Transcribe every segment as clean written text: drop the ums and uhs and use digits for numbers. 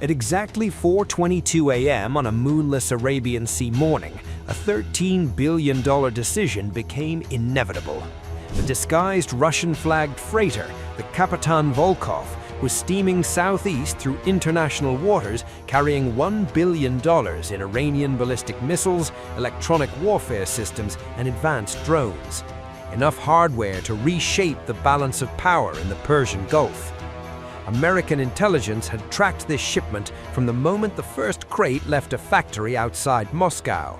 At exactly 4:22 a.m. on a moonless Arabian Sea morning, a $13 billion decision became inevitable. The disguised Russian-flagged freighter, the Kapitan Volkov, was steaming southeast through international waters carrying $1 billion in Iranian ballistic missiles, electronic warfare systems, and advanced drones. Enough hardware to reshape the balance of power in the Persian Gulf. American intelligence had tracked this shipment from the moment the first crate left a factory outside Moscow.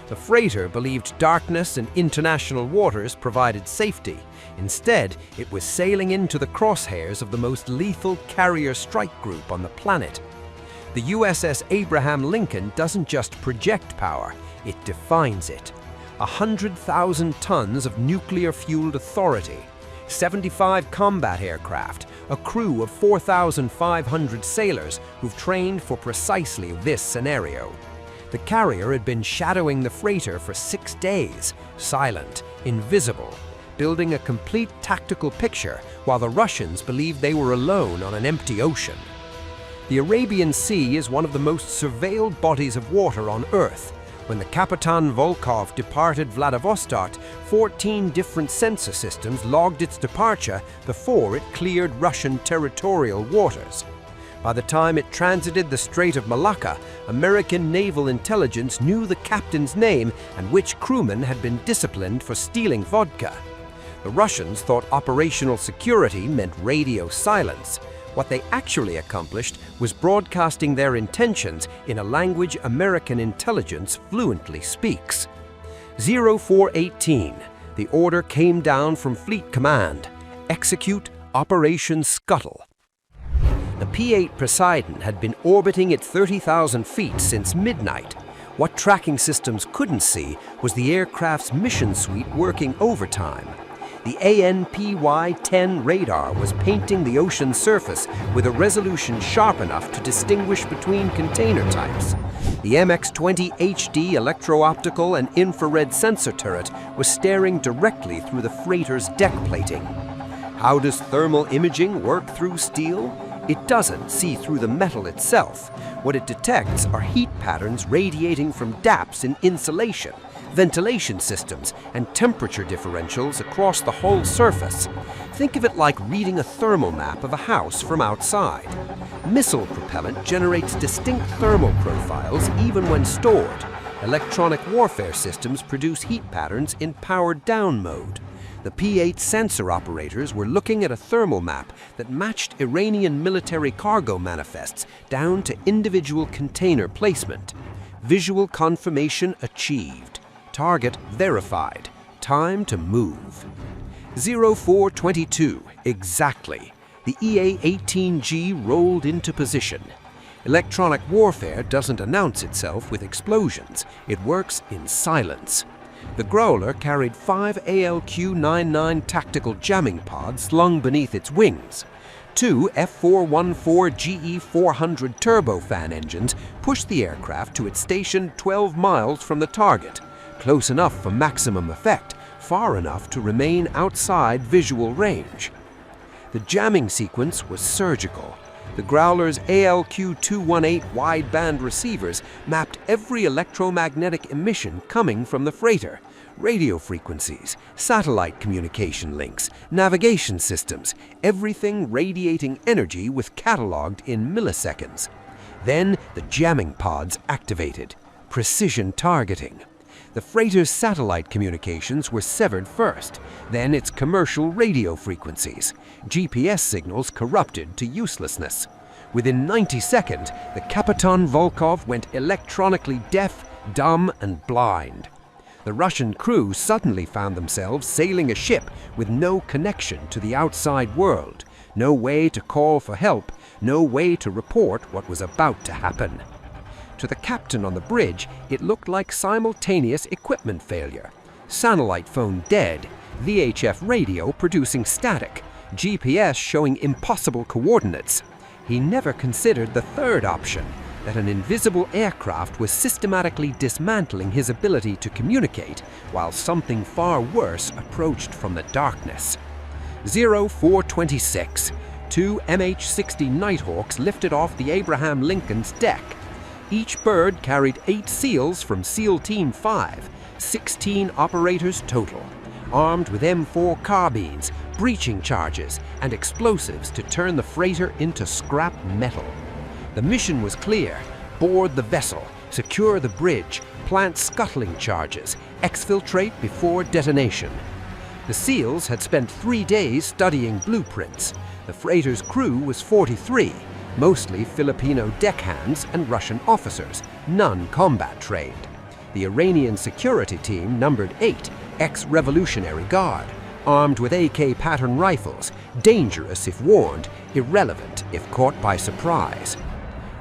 The freighter believed darkness and international waters provided safety. Instead, it was sailing into the crosshairs of the most lethal carrier strike group on the planet. The USS Abraham Lincoln doesn't just project power, it defines it. 100,000 tons of nuclear-fueled authority, 75 combat aircraft, a crew of 4,500 sailors who've trained for precisely this scenario. The carrier had been shadowing the freighter for 6 days, silent, invisible, building a complete tactical picture while the Russians believed they were alone on an empty ocean. The Arabian Sea is one of the most surveilled bodies of water on Earth. When the Kapitan Volkov departed Vladivostok, 14 different sensor systems logged its departure before it cleared Russian territorial waters. By the time it transited the Strait of Malacca, American naval intelligence knew the captain's name and which crewman had been disciplined for stealing vodka. The Russians thought operational security meant radio silence. What they actually accomplished was broadcasting their intentions in a language American intelligence fluently speaks. 0418, the order came down from Fleet Command. Execute Operation Scuttle. The P-8A Poseidon had been orbiting at 30,000 feet since midnight. What tracking systems couldn't see was the aircraft's mission suite working overtime. The ANPY-10 radar was painting the ocean surface with a resolution sharp enough to distinguish between container types. The MX-20 HD electro-optical and infrared sensor turret was staring directly through the freighter's deck plating. How does thermal imaging work through steel? It doesn't see through the metal itself. What it detects are heat patterns radiating from gaps in insulation, ventilation systems, and temperature differentials across the whole surface. Think of it like reading a thermal map of a house from outside. Missile propellant generates distinct thermal profiles even when stored. Electronic warfare systems produce heat patterns in powered down mode. The P-8 sensor operators were looking at a thermal map that matched Iranian military cargo manifests down to individual container placement. Visual confirmation achieved. Target verified. Time to move. 0422, exactly. The EA-18G rolled into position. Electronic warfare doesn't announce itself with explosions. It works in silence. The Growler carried 5 ALQ-99 tactical jamming pods slung beneath its wings. 2 F414 GE-400 turbofan engines pushed the aircraft to its station 12 miles from the target. Close enough for maximum effect, far enough to remain outside visual range. The jamming sequence was surgical. The Growler's ALQ-218 wideband receivers mapped every electromagnetic emission coming from the freighter. Radio frequencies, satellite communication links, navigation systems, everything radiating energy was cataloged in milliseconds. Then the jamming pods activated. Precision targeting. The freighter's satellite communications were severed first, then its commercial radio frequencies. GPS signals corrupted to uselessness. Within 90 seconds, the Kapitan Volkov went electronically deaf, dumb, and blind. The Russian crew suddenly found themselves sailing a ship with no connection to the outside world, no way to call for help, no way to report what was about to happen. To the captain on the bridge, it looked like simultaneous equipment failure. Satellite phone dead, VHF radio producing static, GPS showing impossible coordinates. He never considered the third option, that an invisible aircraft was systematically dismantling his ability to communicate, while something far worse approached from the darkness. 0426. 2 MH-60 Nighthawks lifted off the Abraham Lincoln's deck. Each bird carried 8 SEALs from SEAL Team 5, 16 operators total, armed with M4 carbines, breaching charges, and explosives to turn the freighter into scrap metal. The mission was clear: board the vessel, secure the bridge, plant scuttling charges, exfiltrate before detonation. The SEALs had spent 3 days studying blueprints. The freighter's crew was 43, mostly Filipino deckhands and Russian officers, none combat trained. The Iranian security team numbered 8 ex-Revolutionary Guard, armed with AK pattern rifles, dangerous if warned, irrelevant if caught by surprise.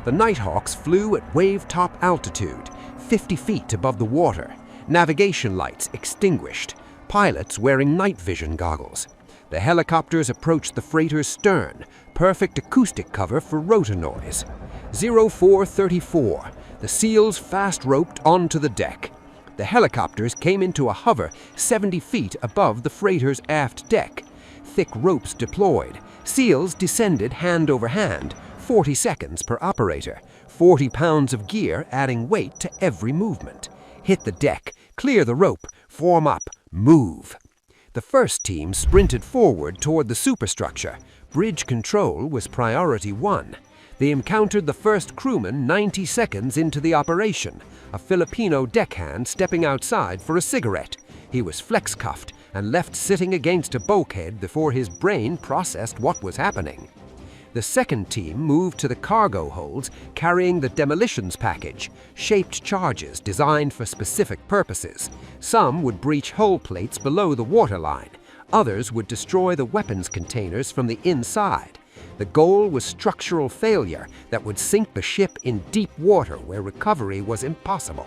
The Nighthawks flew at wave-top altitude, 50 feet above the water, navigation lights extinguished, pilots wearing night vision goggles. The helicopters approached the freighter's stern, perfect acoustic cover for rotor noise. 0434, the SEALs fast-roped onto the deck. The helicopters came into a hover 70 feet above the freighter's aft deck. Thick ropes deployed. SEALs descended hand over hand, 40 seconds per operator, 40 pounds of gear adding weight to every movement. Hit the deck, clear the rope, form up, move. The first team sprinted forward toward the superstructure. Bridge control was priority 1. They encountered the first crewman 90 seconds into the operation, a Filipino deckhand stepping outside for a cigarette. He was flex-cuffed and left sitting against a bulkhead before his brain processed what was happening. The second team moved to the cargo holds carrying the demolitions package, shaped charges designed for specific purposes. Some would breach hull plates below the waterline. Others would destroy the weapons containers from the inside. The goal was structural failure that would sink the ship in deep water where recovery was impossible.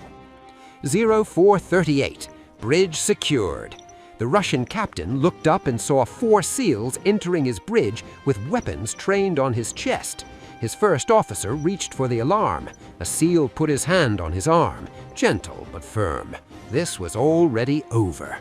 0438, bridge secured. The Russian captain looked up and saw 4 SEALs entering his bridge with weapons trained on his chest. His first officer reached for the alarm. A SEAL put his hand on his arm, gentle but firm. This was already over.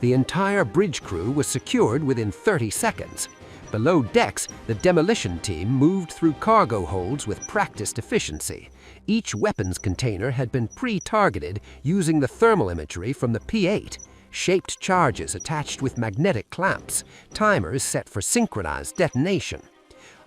The entire bridge crew was secured within 30 seconds. Below decks, the demolition team moved through cargo holds with practiced efficiency. Each weapons container had been pre-targeted using the thermal imagery from the P-8. Shaped charges attached with magnetic clamps, timers set for synchronized detonation.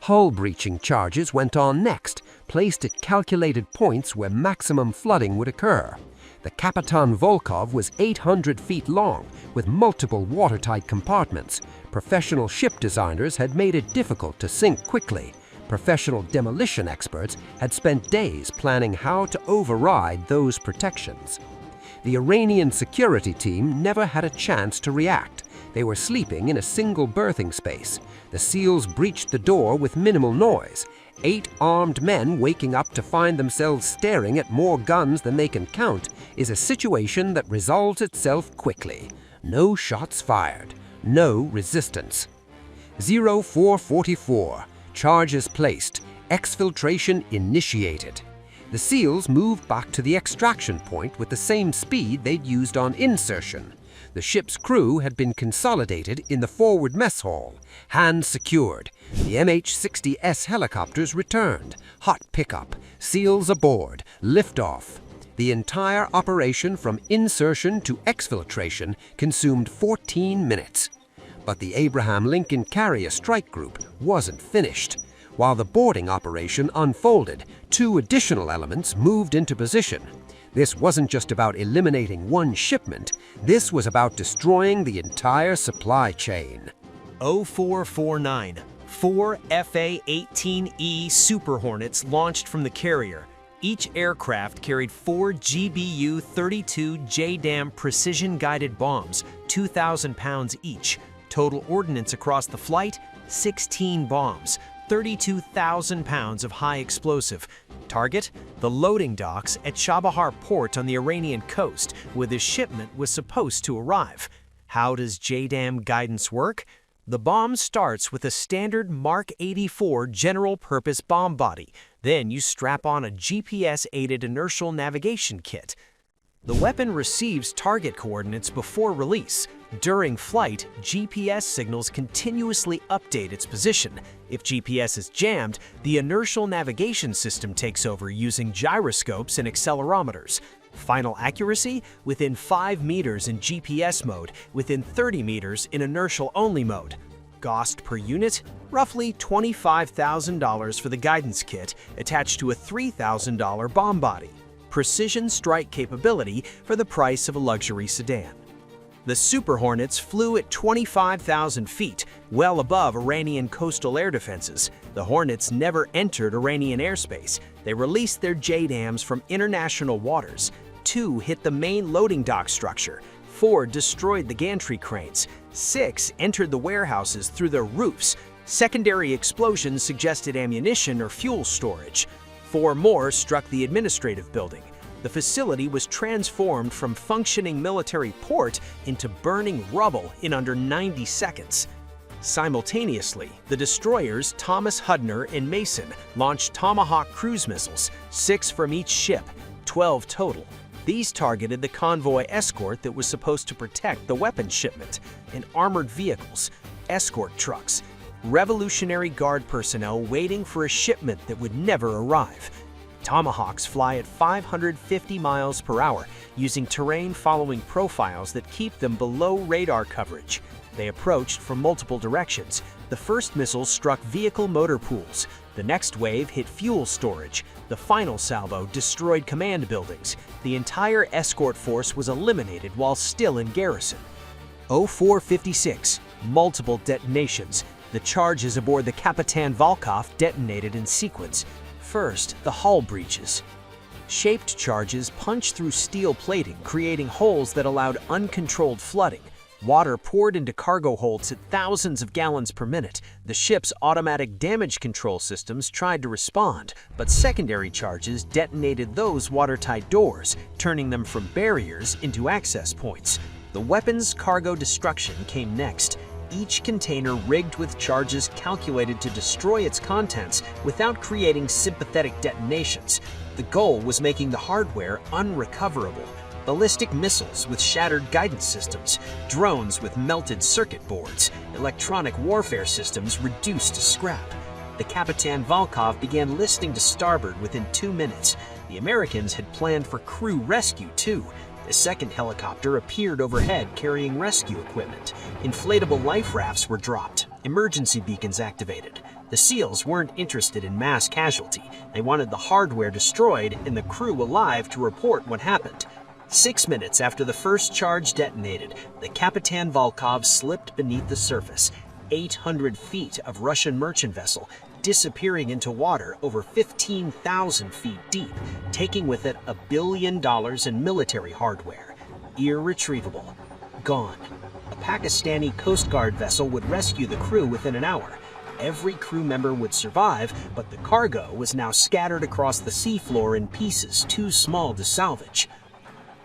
Hull breaching charges went on next, placed at calculated points where maximum flooding would occur. The Kapitan Volkov was 800 feet long, with multiple watertight compartments. Professional ship designers had made it difficult to sink quickly. Professional demolition experts had spent days planning how to override those protections. The Iranian security team never had a chance to react. They were sleeping in a single berthing space. The SEALs breached the door with minimal noise. 8 armed men waking up to find themselves staring at more guns than they can count is a situation that resolves itself quickly. No shots fired. No resistance. 0444. Charges placed. Exfiltration initiated. The SEALs moved back to the extraction point with the same speed they'd used on insertion. The ship's crew had been consolidated in the forward mess hall. Hands secured. The MH-60S helicopters returned. Hot pickup. SEALs aboard. Liftoff. The entire operation from insertion to exfiltration consumed 14 minutes. But the Abraham Lincoln Carrier Strike Group wasn't finished. While the boarding operation unfolded, 2 additional elements moved into position. This wasn't just about eliminating one shipment, this was about destroying the entire supply chain. 0449. 4 FA-18E Super Hornets launched from the carrier. Each aircraft carried 4 GBU-32 JDAM precision-guided bombs, 2,000 pounds each. Total ordnance across the flight, 16 bombs, 32,000 pounds of high explosive. Target, the loading docks at Chabahar Port on the Iranian coast, where the shipment was supposed to arrive. How does JDAM guidance work? The bomb starts with a standard Mark 84 general-purpose bomb body. Then you strap on a GPS-aided inertial navigation kit. The weapon receives target coordinates before release. During flight, GPS signals continuously update its position. If GPS is jammed, the inertial navigation system takes over using gyroscopes and accelerometers. Final accuracy? Within 5 meters in GPS mode, within 30 meters in inertial-only mode. Cost per unit? Roughly $25,000 for the guidance kit, attached to a $3,000 bomb body. Precision strike capability for the price of a luxury sedan. The Super Hornets flew at 25,000 feet, well above Iranian coastal air defenses. The Hornets never entered Iranian airspace. They released their JDAMs from international waters. 2 hit the main loading dock structure. 4 destroyed the gantry cranes. 6 entered the warehouses through their roofs. Secondary explosions suggested ammunition or fuel storage. 4 more struck the administrative building. The facility was transformed from functioning military port into burning rubble in under 90 seconds. Simultaneously, the destroyers Thomas Hudner and Mason launched Tomahawk cruise missiles, 6 from each ship, 12 total. These targeted the convoy escort that was supposed to protect the weapons shipment, and armored vehicles, escort trucks, Revolutionary Guard personnel waiting for a shipment that would never arrive. Tomahawks fly at 550 miles per hour, using terrain-following profiles that keep them below radar coverage. They approached from multiple directions. The first missiles struck vehicle motor pools. The next wave hit fuel storage. The final salvo destroyed command buildings. The entire escort force was eliminated while still in garrison. 0456, multiple detonations. The charges aboard the Kapitan Volkov detonated in sequence. First, the hull breaches. Shaped charges punched through steel plating, creating holes that allowed uncontrolled flooding. Water poured into cargo holds at thousands of gallons per minute. The ship's automatic damage control systems tried to respond, but secondary charges detonated those watertight doors, turning them from barriers into access points. The weapons cargo destruction came next. Each container rigged with charges calculated to destroy its contents without creating sympathetic detonations. The goal was making the hardware unrecoverable. Ballistic missiles with shattered guidance systems, drones with melted circuit boards, electronic warfare systems reduced to scrap. The Kapitan Volkov began listing to starboard within 2 minutes. The Americans had planned for crew rescue too. A second helicopter appeared overhead carrying rescue equipment. Inflatable life rafts were dropped. Emergency beacons activated. The SEALs weren't interested in mass casualty. They wanted the hardware destroyed and the crew alive to report what happened. 6 minutes after the first charge detonated, the Kapitan Volkov slipped beneath the surface. 800 feet of Russian merchant vessel disappearing into water over 15,000 feet deep, taking with it $1 billion in military hardware. Irretrievable. Gone. A Pakistani Coast Guard vessel would rescue the crew within an hour. Every crew member would survive, but the cargo was now scattered across the seafloor in pieces too small to salvage.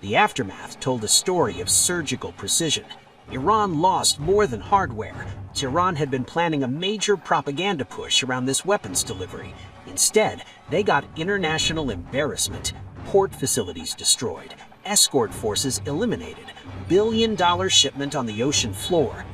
The aftermath told a story of surgical precision. Iran lost more than hardware. Tehran had been planning a major propaganda push around this weapons delivery. Instead, they got international embarrassment. Port facilities destroyed. Escort forces eliminated. $1 billion shipment on the ocean floor.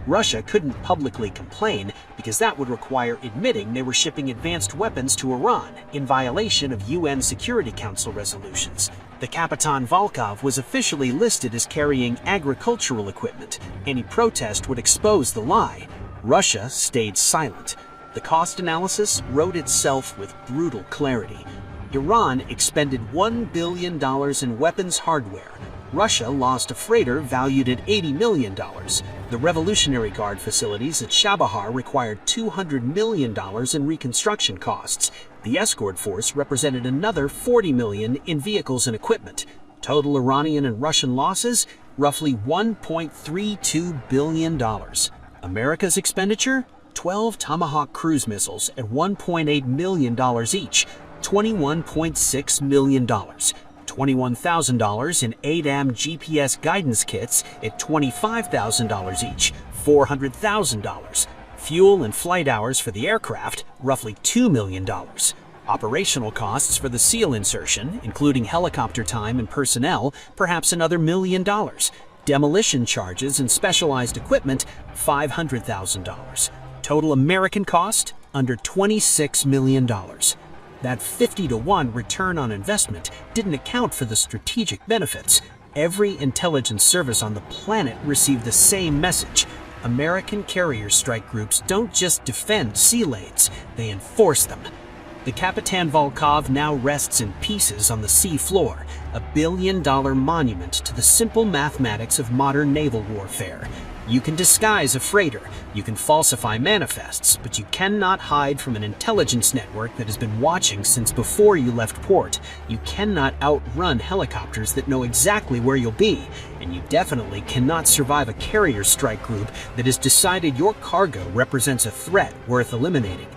Russia couldn't publicly complain because that would require admitting they were shipping advanced weapons to Iran in violation of UN Security Council resolutions. The Kapitan Volkov was officially listed as carrying agricultural equipment. Any protest would expose the lie. Russia stayed silent. The cost analysis wrote itself with brutal clarity. Iran expended $1 billion in weapons hardware. Russia lost a freighter valued at $80 million. The Revolutionary Guard facilities at Chabahar required $200 million in reconstruction costs. The escort force represented another $40 million in vehicles and equipment. Total Iranian and Russian losses, roughly $1.32 billion. America's expenditure? 12 Tomahawk cruise missiles at $1.8 million each, $21.6 million. $21,000 in ADAM GPS guidance kits at $25,000 each, $400,000. Fuel and flight hours for the aircraft, roughly $2 million. Operational costs for the SEAL insertion, including helicopter time and personnel, perhaps another $1 million. Demolition charges and specialized equipment, $500,000. Total American cost, under $26 million. That 50-to-1 return on investment didn't account for the strategic benefits. Every intelligence service on the planet received the same message. American carrier strike groups don't just defend sea lanes, they enforce them. The Kapitan Volkov now rests in pieces on the sea floor, a billion-dollar monument to the simple mathematics of modern naval warfare. You can disguise a freighter, you can falsify manifests, but you cannot hide from an intelligence network that has been watching since before you left port. You cannot outrun helicopters that know exactly where you'll be, and you definitely cannot survive a carrier strike group that has decided your cargo represents a threat worth eliminating.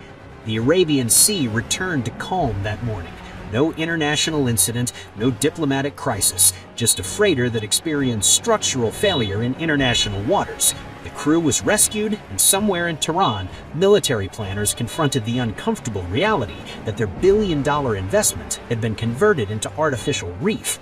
The Arabian Sea returned to calm that morning. No international incident, no diplomatic crisis, just a freighter that experienced structural failure in international waters. The crew was rescued, and somewhere in Tehran, military planners confronted the uncomfortable reality that their billion-dollar investment had been converted into artificial reef.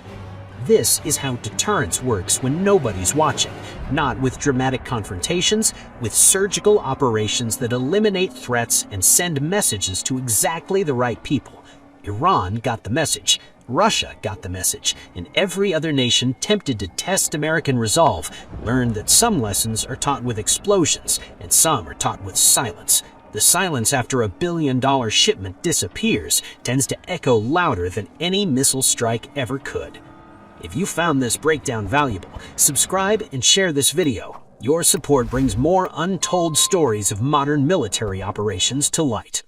This is how deterrence works when nobody's watching, not with dramatic confrontations, with surgical operations that eliminate threats and send messages to exactly the right people. Iran got the message, Russia got the message, and every other nation tempted to test American resolve learned that some lessons are taught with explosions and some are taught with silence. The silence after a billion-dollar shipment disappears tends to echo louder than any missile strike ever could. If you found this breakdown valuable, subscribe and share this video. Your support brings more untold stories of modern military operations to light.